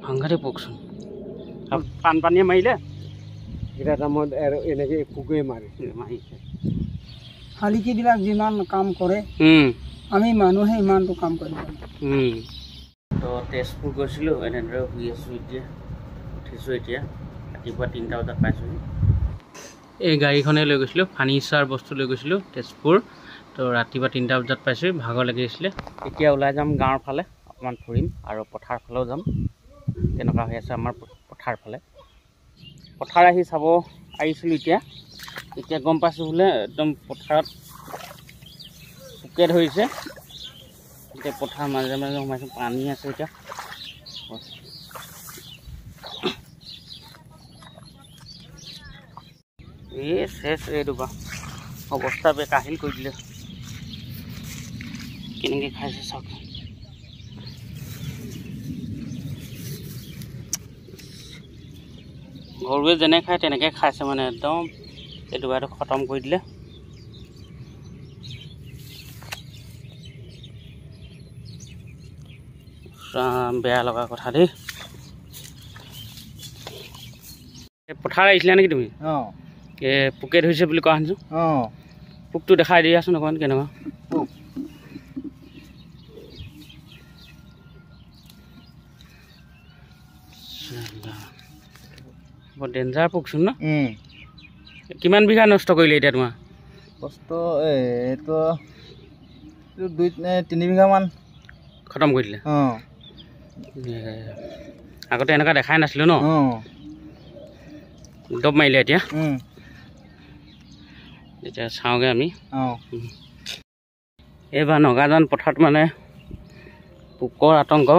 সাংঘাতিক পোকচোন বানপানীয়ে মাৰিলে এটা টাইমত এনেকৈ পোকে মাৰিছে শালিকীবিলাক যিমান কাম কৰে আমি মানুহে ইমানটো কাম কৰিব তো তেজপুৰ গৈছিলোঁ এনেদৰে শুই আছোঁ এতিয়া উঠিছোঁ এতিয়া ৰাতিপুৱা 3টা বজাত পাইছোঁহি এই গাড়ীখনে লৈ গৈছিলোঁ ফাৰ্নিচাৰ বস্তু লৈ গৈছিলোঁ তেজপুৰ তো ৰাতিপুৱা 3টা বজাত পাইছোঁহি ভাগৰ লাগিছিলে এতিয়া ওলাই যাম গাঁৱৰ ফালে অকণমান ফুৰিম আৰু পথাৰ ফালেও যাম তেনেকুৱা হৈ আছে আমাৰ পথাৰ ফালে পথাৰ আহি চাব আহিছিলোঁ এতিয়া গম পাইছোঁ বোলে একদম পথাৰত পোকে ধৰিছে এতিয়া পথাৰ মাজে মাজে সোমাইছোঁ পানী আছে এতিয়া এই শেষ এইটোপা অৱস্থা বে কাহিল কৰি দিলে কেনেকৈ খাইছে চাওক গৰুৱে যেনে খায় তেনেকৈ খাইছে মানে একদম এইটো খতম কৰি দিলে বেয়া লগা কথা দেই পথাৰ আহিছিলা নেকি তুমি পোকে ধৰিছে বুলি কোৱা শুনিছোঁ পোকটো দেখাই দিয়াচোন অকণমান কেনেকুৱা বৰ ডেঞ্জাৰ পোকচোন ন কিমান বিঘা নষ্ট কৰিলে এতিয়া তোমাৰ কষ্ট এইটো 2-3 বিঘামান খতম কৰি দিলে আগতে এনেকুৱা দেখাই নাছিলোঁ ন দব মাৰিলে এতিয়া এতিয়া চাওঁগৈ আমি এইবাৰ নগাজান পথাৰত মানে পোকৰ আতংক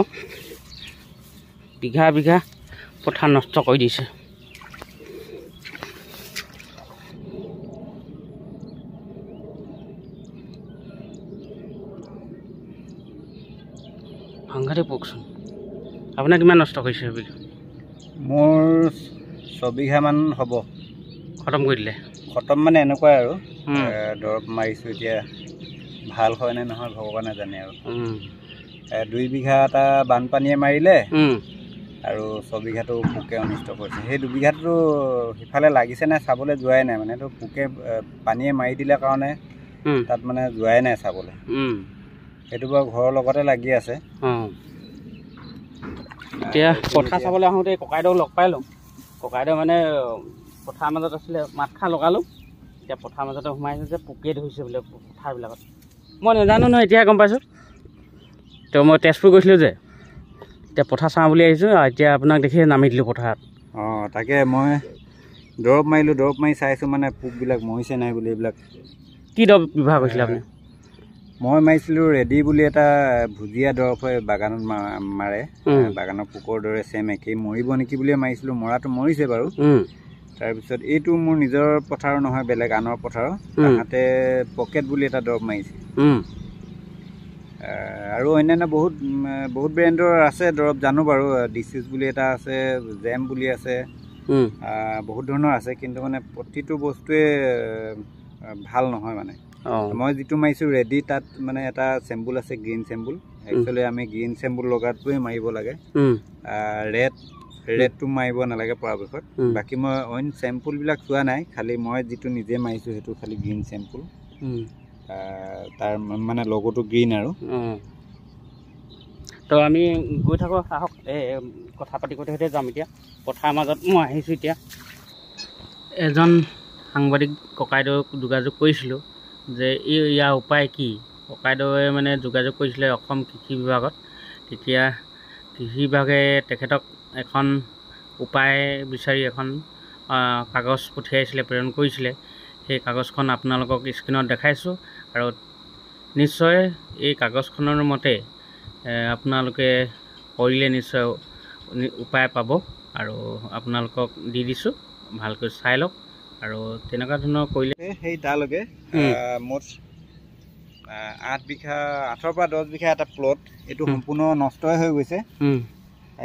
বিঘা বিঘা পথাৰ নষ্ট কৰি দিছে সাংঘাতিক পোকচোন আপোনাৰ কিমান নষ্ট কৰিছে বিঘা মোৰ 6 বিঘামান হ'ব খতম কৰি দিলে খতম মানে এনেকুৱাই আৰু দৰৱ মাৰিছোঁ এতিয়া ভাল হয় নে নহয় ভগৱানে জানে আৰু 2 বিঘা এটা বানপানীয়ে মাৰিলে আৰু 6 বিঘাটো পোকে অনিষ্ট কৰিছে সেই 2 বিঘাটো সিফালে লাগিছে নাই চাবলৈ যোৱাই নাই মানে এইটো পোকে পানীয়ে মাৰি দিলে কাৰণে তাত মানে যোৱাই নাই চাবলৈ সেইটো বাৰু ঘৰৰ লগতে লাগি আছে এতিয়া পথাৰ চাবলৈ আহোঁতে ককাইদেউক লগ পাই লওঁ ককাইদেউ মানে পথাৰ মাজত আছিলে মাতষাৰ লগালোঁ এতিয়া পথাৰ মাজতে সোমাইছে যে পোকে ধৰিছে বোলে পথাৰবিলাকত মই নাজানো নহয় এতিয়া গম পাইছোঁ তো মই তেজপুৰ গৈছিলোঁ যে এতিয়া পথাৰ চাওঁ বুলি আহিছোঁ এতিয়া আপোনাক দেখি নামি দিলোঁ পথাৰত তাকে মই দৰৱ মাৰিলোঁ দৰৱ মাৰি চাইছোঁ মানে পোকবিলাক মৰিছে নাই বুলি এইবিলাক কি দৰৱ ব্যৱহাৰ কৰিছিলে আপুনি মই মাৰিছিলোঁ ৰেডি বুলি এটা ভুজিয়া দৰৱ হয় বাগানত মাৰে বাগানৰ পোকৰ দৰে চেম একেই মৰিব নেকি বুলিয়ে মাৰিছিলোঁ মৰাটো মৰিছে বাৰু তাৰপিছত এইটো মোৰ নিজৰ পথাৰ নহয় বেলেগ আনৰ পথাৰৰ তাহাঁতে পকেট বুলি এটা দৰৱ মাৰিছে আৰু অন্যান্য বহুত ব্ৰেণ্ডৰ আছে দৰৱ জানো বাৰু ডিচিজ বুলি এটা আছে জেম বুলি আছে বহুত ধৰণৰ আছে কিন্তু মানে প্ৰতিটো বস্তুৱে ভাল নহয় মানে মই যিটো মাৰিছোঁ ৰেডি তাত মানে এটা চেম্বুল আছে গ্ৰীণ চেম্বুল একচুৱেলি আমি গ্ৰীণ চেম্বুল লগাটোৱে মাৰিব লাগে ৰেডটো মাৰিব নালাগে পৰাপক্ষত বাকী মই অইন চেম্পুলবিলাক চোৱা নাই খালি মই যিটো নিজে মাৰিছোঁ সেইটো খালি গ্ৰীণ চেম্পুল তাৰ মানে লগোটো গ্ৰীণ আৰু তো আমি গৈ থাকোঁ আহক কথা পাতি থাকোঁতে যাম এতিয়া পথাৰ মাজত মই আহিছোঁ এতিয়া এজন সাংবাদিক ককাইদেউক যোগাযোগ কৰিছিলোঁ যে ইয়াৰ উপায় কি ককাইদেৱে মানে যোগাযোগ কৰিছিলে অসম কৃষি বিভাগত তেতিয়া কৃষি বিভাগে তেখেতক এখন উপায় বিচাৰি এখন কাগজ পঠিয়াইছিলে প্ৰেৰণ কৰিছিলে সেই কাগজখন আপোনালোকক স্ক্ৰীণত দেখাইছোঁ আৰু নিশ্চয় এই কাগজখনৰ মতে আপোনালোকে কৰিলে নিশ্চয় উপায় পাব আৰু আপোনালোকক দি দিছোঁ ভালকৈ চাই লওক আৰু তেনেকুৱা ধৰণৰ কৰিলে সেই তালৈকে মোৰ 8 বিঘা 8ৰ পৰা 10 বিঘা এটা প্লট এইটো সম্পূৰ্ণ নষ্টই হৈ গৈছে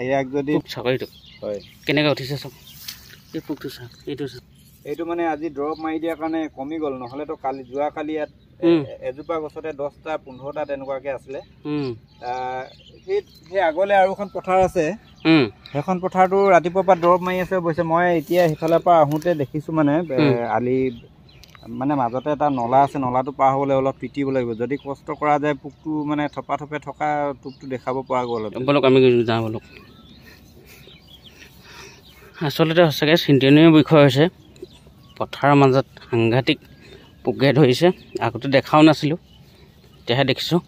ইয়াক যদি চাকৰিটো হয় কেনেকৈ উঠিছে চাওক এই পোকটো চাওক এইটো মানে আজি দৰৱ মাৰি দিয়াৰ কাৰণে কমি গ'ল নহ'লেতো যোৱাকালি ইয়াত এজোপা গছতে 10টা 15টা তেনেকুৱাকৈ আছিলে সেই আগলৈ আৰু এখন পথাৰ আছে সেইখন পথাৰটো ৰাতিপুৱাৰ পৰা দৰৱ মাৰি আছে অৱশ্যে মই এতিয়া সিফালৰ পৰা আহোঁতে দেখিছোঁ মানে আলি মানে মাজতে এটা নলা আছে, নলাটো পাৰ হ'বলৈ অলপ তিতিব লাগিব। যদি কষ্ট কৰা যায় পোকটো মানে থপা থপে থকা টোপটো দেখাব পৰা গ'ল। বলক আমি যাওঁ বলক। আচলতে সঁচাকৈ চিন্তনীয় বিষয় হৈছে, পথাৰৰ মাজত সাংঘাতিক পোকে ধৰিছে। আগতে দেখাও নাছিলোঁ, এতিয়াহে দেখিছোঁ।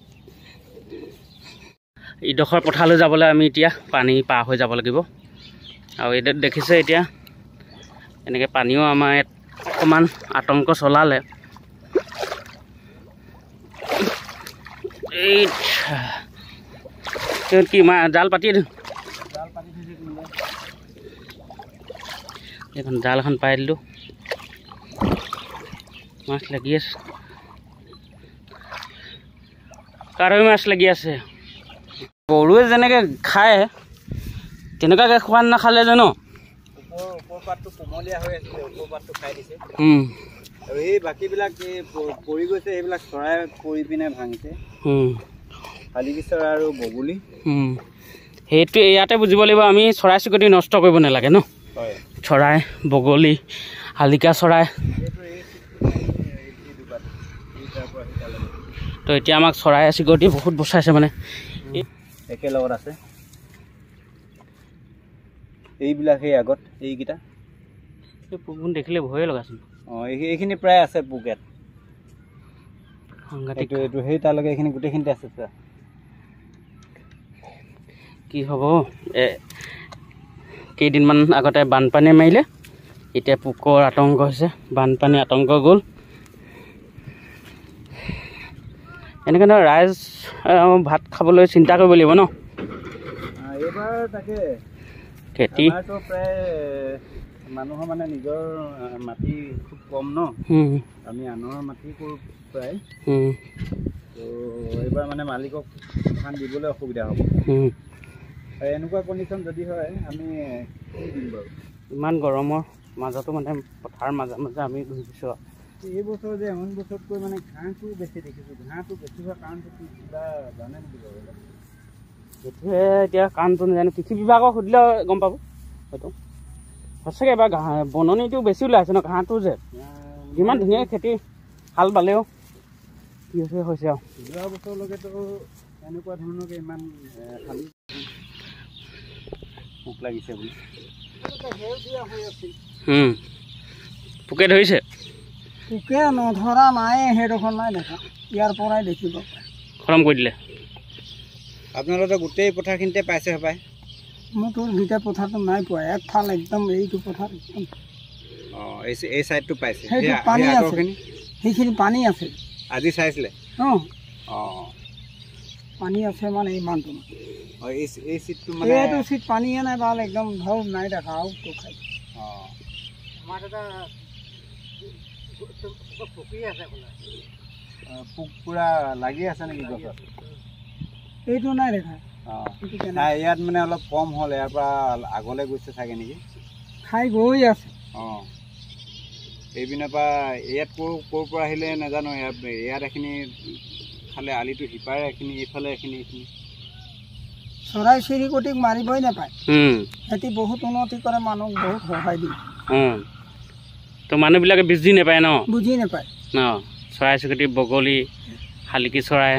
ইডোখৰ পথাৰলৈ যাবলৈ আমি এতিয়া পানী পাৰ হৈ যাব লাগিব। আৰু এইটো দেখিছে এতিয়া এনেকৈ পানীও আমাৰ ইয়াত অকণমান আতংক চলালে। এই কি জাল পাতি এখন জাল এখন পাই দিলোঁ, মাছ লাগি আছে, কাৰৈ মাছ লাগি আছে। গৰুৱে যেনেকৈ খায় তেনেকুৱাকৈ খোৱা নাখালে জানো। ওপৰ পাতটো কোমলীয়া হৈ আছিলে, ওপৰ পাতটো খাই দিছে। আৰু এই বাকীবিলাক পৰি গৈছে, সেইবিলাক চৰাই পৰি পিনে ভাঙিছে, শালিকি চৰাই আৰু বগলী। সেইটো ইয়াতে বুজিব লাগিব, আমি চৰাই চিৰিকটি নষ্ট কৰিব নালাগে ন। চৰাই বগলী শালিকা চৰাই তো এতিয়া আমাক চৰাই চিৰিকটি বহুত বচাইছে মানে। একেলগত আছে এইবিলাক, সেই আগত এইকেইটা পোক দেখিলে ভয়ে লগাচোন। এইখিনি প্ৰায় আছে পোক ইয়াত। সাংঘাতিক এইটো সেই তালৈকে এইখিনি গোটেইখিনিতে আছে। কি হ'ব, কেইদিনমান আগতে বানপানী মাৰিলে, এতিয়া পোকৰ আতংক হৈছে, বানপানী আতংক গ'ল। এনেকৈ ধৰ ৰাইজ ভাত খাবলৈ চিন্তা কৰিব লাগিব ন। এইবাৰ তাকে খেতি প্ৰায় মানুহৰ মানে নিজৰ মাটি খুব কম ন, আমি আনৰ মাটি কৰোঁ প্ৰায়। তো এইবাৰ মানে মালিকক ধান দিবলৈ অসুবিধা হ'ব। এনেকুৱা কণ্ডিশ্যন যদি হয় আমি কি দিম বাৰু? ইমান গৰমৰ মাজতো মানে পথাৰৰ মাজে মাজে আমি ঘূৰি ফুৰিছোঁ। এই বছৰ যে এমন বছৰতকৈ মানে ঘাঁহটো বেছি দেখিছোঁ। ঘাঁহটো বেছি হোৱা কাৰণটো কি কিবা জানে নেকি বাৰু? সেইটোৱে এতিয়া কাৰণটো নাজানো, কৃষি বিভাগক সুধিলে গম পাব হয়তো। সঁচাকৈ এবাৰ বননিটো বেছি ওলাইছে ন, ঘাঁহটো যে যিমান ধুনীয়াকৈ খেতি হাল বালেও কি হৈছে আৰু। যোৱা বছৰলৈকেতো এনেকুৱা ধৰণৰকৈ ইমান পোক লাগিছে বুলি পোকে ধৰিছে। পোকে নধৰা নাই, সেইডোখৰ নাই দেখা, ইয়াৰ পৰাই দেখিব খতম কৰি দিলে। আপোনালোকে গোটেই পথাৰখিনিতে পাইছে হপায়? মোৰতো গোটেই পথাৰটো নাই পোৱা, একফাল একদম এইটো পথাৰ একদম। এই চাইডটো পাইছে, সেইটো পানী আছে, সেইখিনি পানী আছে। আজি চাইছিলে? পানী আছে মানে ইমানটো। এই চিটটো মানে এইটো চিট পানীয়ে নাই, ভাল একদম ধৰ নাই দেখা আৰু তো খাই। আমাৰ এটা পকি আছে, পোক পুৰা লাগি আছে নেকি গছত? এইটো নাই দেখা। নাই, ইয়াত মানে অলপ কম হ'ল, ইয়াৰ পৰা আগলৈ গৈছে চাগে নেকি, খাই গৈ আছে। এইপিনৰ পৰা ইয়াত ক'ৰ পৰা আহিলে নাজানো। ইয়াত এখিনি খালে, আলিটো সিপাৰে এখিনি, এইফালে এখিনি। চৰাই চিৰিকটিক মাৰিবই নাপায়, সিহঁতি বহুত উন্নতি কৰে, মানুহক বহুত সহায় দিয়ে। তো মানুহবিলাকে বুজি নাপায় ন, বুজি নাপায় ন। চৰাই চিৰিকটি বগলী শালিকি চৰাই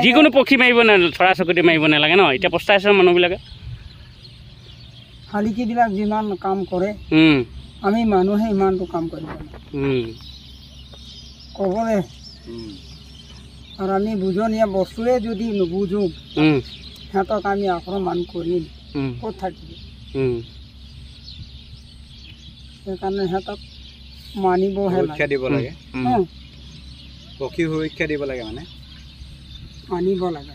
যিকোনো পক্ষী মাৰিব চৰাই চিৰিকটি মাৰিব নালাগে ন। এতিয়া পস্তাইছে মানুহবিলাকে। শালিকিবিলাক যিমান কাম কৰে, আমি মানুহে ইমানটো কাম কৰিব ক'বলৈ। আৰু আমি বুজনীয়া বস্তুৱে যদি নুবুজো, সিহঁতক আমি আক্ৰমণ কৰিম ক'ত থাকিব। সেইকাৰণে সিহঁতক মানিবহে সুৰক্ষা দিব লাগে, পক্ষী সুৰক্ষা দিব লাগে, মানে মানিব লাগে।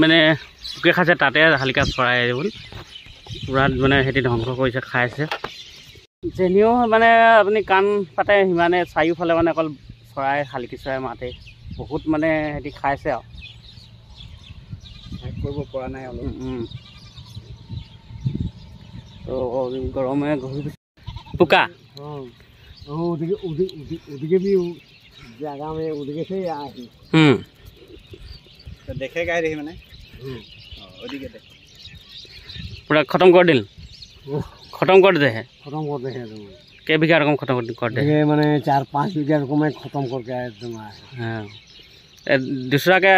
মানে পোকে খাইছে, তাতে শালিকা চৰাই এইবোৰ পূৰা মানে সিহঁতি ধ্বংস কৰিছে, খাইছে। যেনিও মানে আপুনি কাণ পাতে সিমানে চাৰিওফালে মানে অকল চৰাই শালিকি চৰাই মাতে বহুত মানে সিহঁতি খাইছে আৰু কৰিব পৰা নাই অলপ তো গৰমে ঘূৰি পোকা ওদিকে भी जगह में ওদিকে से आए तो देखे गए रही मैंने ओदिके देख पूरा खत्म कर दिल खत्म कर दे है खत्म कर दे हैं के बीघा रकम खत्म कर दे ये मैंने 4-5 बीघा रकम में खत्म करके आए तुम हाँ दूसरा के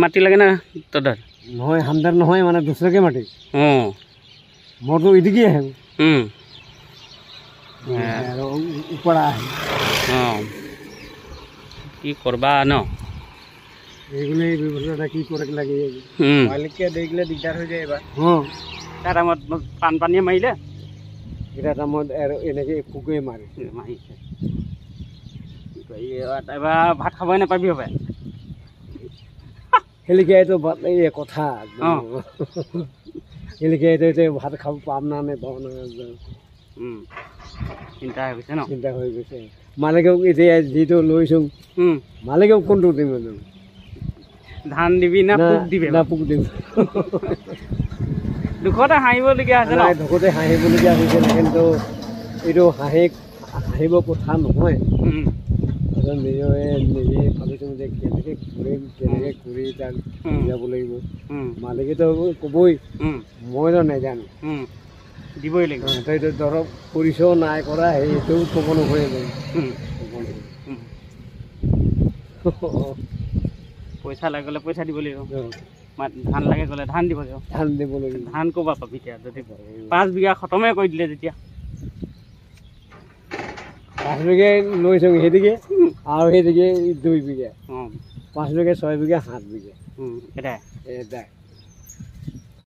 माटी लगे ना तो दर নহয় हमदर নহয় মানে दूसरे के माटी मोर तो इदिके है ऊपर है কি করবা ন এগুলো এই ব্যবস্থাটা কি করে লাগে মালিককে দেখলে দিগদার হয়ে যায় এবার তার আমার পানীয়ে মাৰিলে এটা টাইমত এনেকে ফুকে মাৰে মাৰিছে এবাৰ ভাত খাবই নাপাবি হ'ব হেলিকাইতো এই কথা হেলিকাইতো ভাত খাব পাম না নে পাব না চিন্তা হৈ গৈছে ন চিন্তা হৈ গৈছে মালিকেও এতিয়া যিটো লৈছোঁ মালিকেও কোনটো দিম ধান দিবি না পোক দিবি না পোক দিম দুখতে হাঁহিবলগীয়া হৈছে ন দুখতে হাঁহিবলগীয়া হৈছে কিন্তু এইটো হাঁহিব কথা নহয় নিজে ভাবিছোঁ যে কেনেকৈ কৰিম কেনেকৈ কৰি তাক যাব লাগিব মালিকেতো ক'বই মইতো নাজানো দিবই লাগিব তইতো ধৰক কৰিছ নাই কৰা সেইটো ক'ব নহয় পইচা লাগে গ'লে পইচা দিব লাগিব ধান লাগে গ'লে ধান দিব লাগিব ধান ক'ৰ পৰা পাবি এতিয়া যদি 5 বিঘা খতমে কৰি দিলে যেতিয়া 5 বিঘা লৈছোঁ সেইদিকে আৰু সেইদিকে 2 বিঘা 5 বিঘা 6 বিঘা 7 বিঘা এটাই